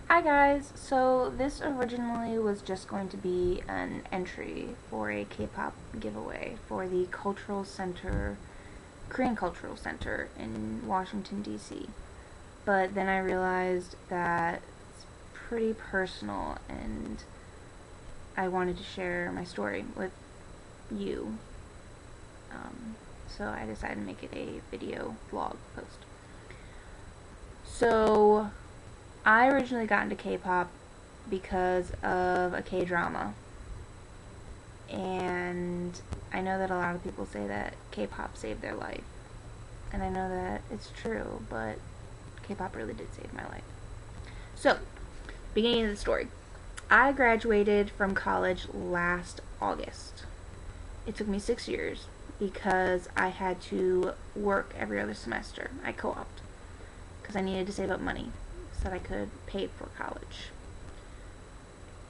Hi guys, so this originally was just going to be an entry for a K-pop giveaway for the Korean Cultural Center in Washington DC. But then I realized that it's pretty personal and I wanted to share my story with you. Um, so I decided to make it a video vlog post. So I originally got into K-pop because of a K-drama. And I know that a lot of people say that K-pop saved their life. And I know that it's true, but K-pop really did save my life. So, beginning of the story. I graduated from college last August. It took me 6 years because I had to work every other semester. I co-opted because I needed to save up money so that I could pay for college.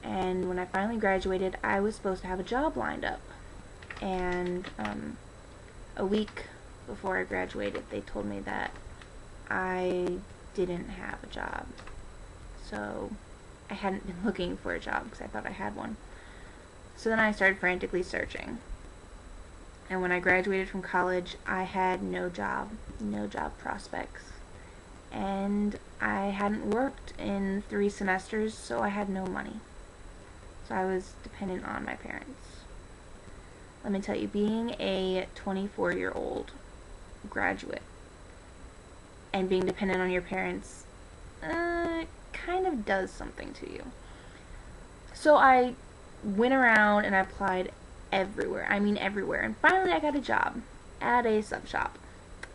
And when I finally graduated, I was supposed to have a job lined up. And a week before I graduated, they told me that I didn't have a job. So I hadn't been looking for a job because I thought I had one. So then I started frantically searching. And when I graduated from college, I had no job prospects. And I hadn't worked in 3 semesters, so I had no money. So I was dependent on my parents. Let me tell you, being a 24-year-old graduate and being dependent on your parents kind of does something to you. So I went around and I applied everywhere. I mean everywhere. And finally I got a job at a sub shop.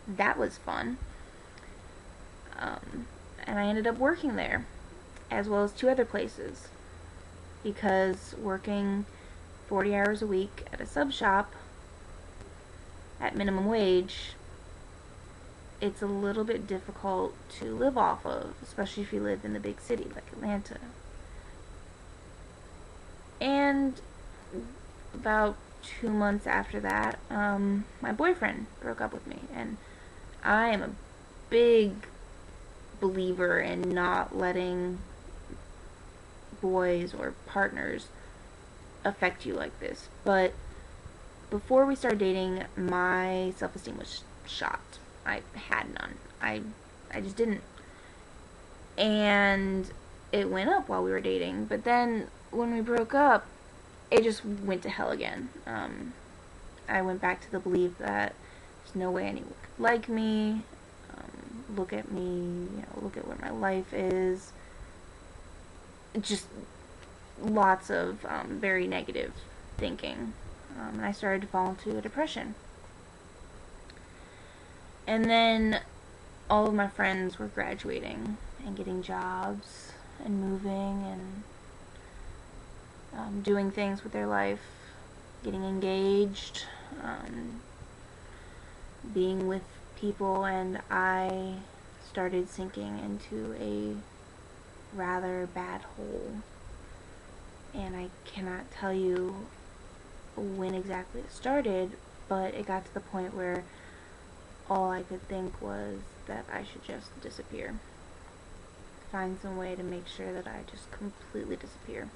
That was fun. And I ended up working there, as well as 2 other places. Because working 40 hours a week at a sub shop at minimum wage, it's a little bit difficult to live off of, especially if you live in the big city like Atlanta. And about 2 months after that, my boyfriend broke up with me, and I am a big believer in not letting boys or partners affect you like this. But before we started dating, my self-esteem was shot. I had none. I just didn't. And it went up while we were dating. But then when we broke up, it just went to hell again. I went back to the belief that there's no way anyone could like me. Look at me, look at where my life is. Just lots of very negative thinking. And I started to fall into a depression. And then all of my friends were graduating and getting jobs and moving and doing things with their life, getting engaged, being with people, and I started sinking into a rather bad hole. And I cannot tell you when exactly it started, but it got to the point where all I could think was that I should just disappear. Find some way to make sure that I just completely disappear.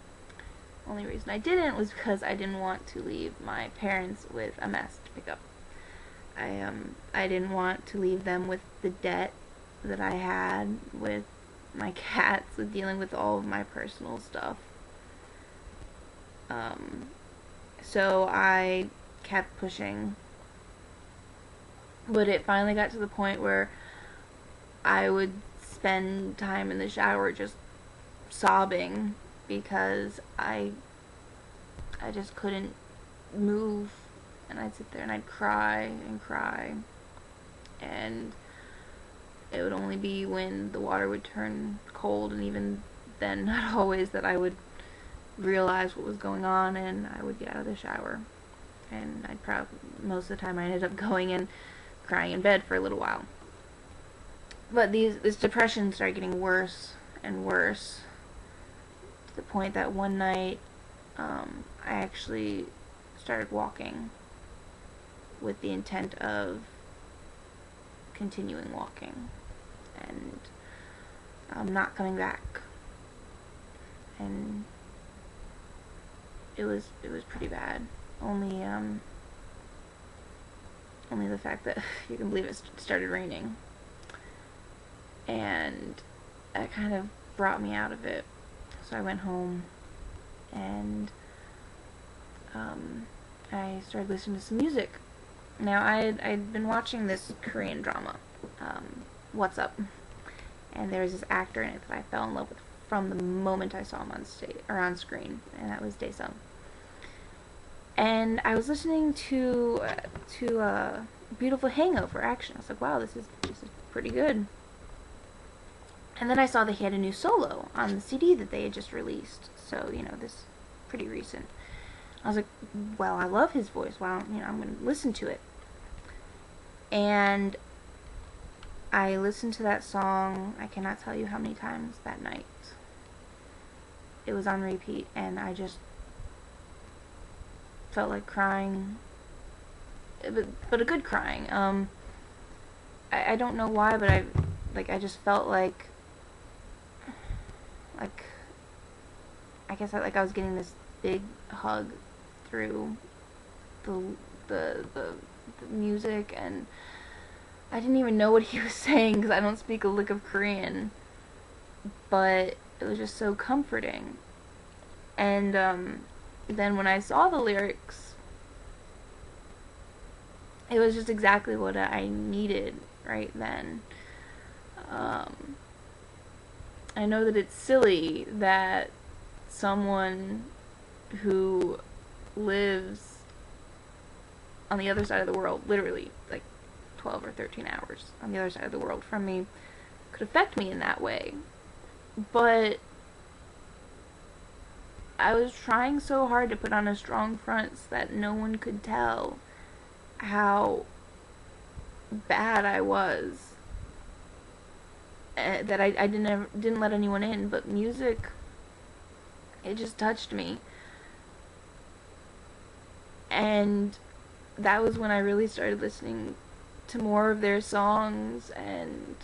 Only reason I didn't was because I didn't want to leave my parents with a mess to pick up. I didn't want to leave them with the debt that I had with my cats, with dealing with all of my personal stuff. So I kept pushing, but it finally got to the point where I would spend time in the shower just sobbing because I just couldn't move, and I'd sit there and I'd cry and cry, and it would only be when the water would turn cold, and even then not always, that I would realize what was going on, and I would get out of the shower, and most of the time I ended up going and crying in bed for a little while. But this depression started getting worse and worse, to the point that one night I actually started walking with the intent of continuing walking and not coming back. and it was pretty bad. Only only the fact that you can believe it started raining, and that kind of brought me out of it. So I went home and I started listening to some music. Now I'd been watching this Korean drama, What's Up, and there was this actor in it that I fell in love with from the moment I saw him on stage or on screen, and that was Daesung. And I was listening to Beautiful Hangover. Actually, I was like, wow, this is pretty good. And then I saw that he had a new solo on the CD that they had just released. So, you know, this pretty recent. I was like, well, I love his voice. Well, you know, I'm going to listen to it. And I listened to that song, I cannot tell you how many times that night. It was on repeat, and I just felt like crying. But a good crying. I don't know why, but I just felt like I guess I was getting this big hug through the music, and I didn't even know what he was saying because I don't speak a lick of Korean, but it was just so comforting. And then when I saw the lyrics, it was just exactly what I needed right then. I know that it's silly that someone who lives on the other side of the world, literally like 12 or 13 hours on the other side of the world from me, could affect me in that way. But I was trying so hard to put on a strong front so that no one could tell how bad I was. That I didn't let anyone in, but music, it just touched me. And that was when I really started listening to more of their songs, and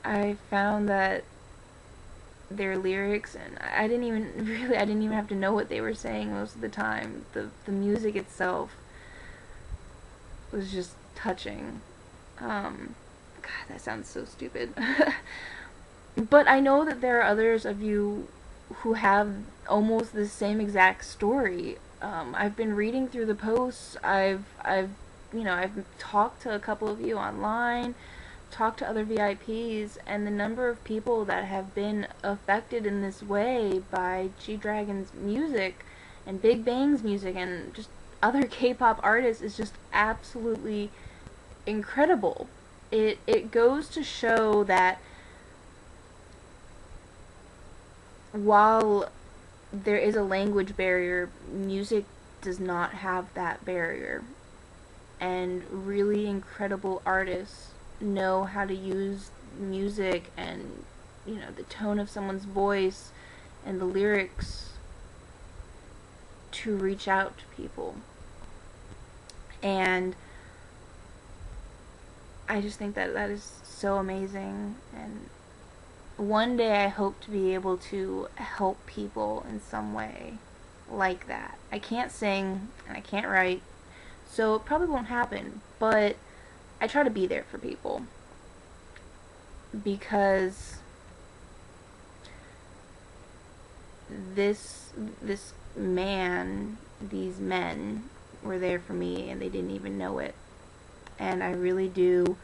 I found that their lyrics, and I didn't even have to know what they were saying most of the time. The music itself was just touching. God, that sounds so stupid. But I know that there are others of you who have almost the same exact story. I've been reading through the posts. I've talked to a couple of you online, talked to other VIPs, and the number of people that have been affected in this way by G-Dragon's music and Big Bang's music and just other K-pop artists is just absolutely incredible. It goes to show that while there is a language barrier, music does not have that barrier. And really incredible artists know how to use music and, you know, the tone of someone's voice and the lyrics to reach out to people. And I just think that is so amazing, and one day I hope to be able to help people in some way like that. I can't sing and I can't write, so it probably won't happen, but I try to be there for people, because this man, these men were there for me and they didn't even know it. And I really do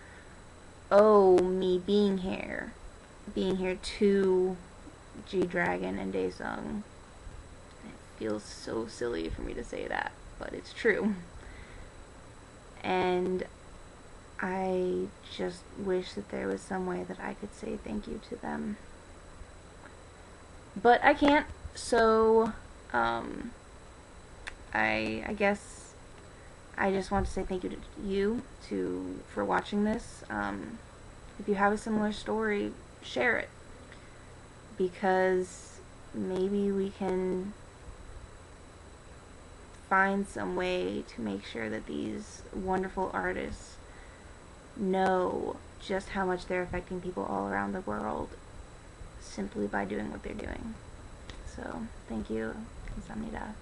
owe me being here to G-Dragon and Daesung. It feels so silly for me to say that, but it's true. And I just wish that there was some way that I could say thank you to them. But I can't, so I guess I just want to say thank you to you for watching this. If you have a similar story, share it, because maybe we can find some way to make sure that these wonderful artists know just how much they're affecting people all around the world simply by doing what they're doing. So thank you, Samnida.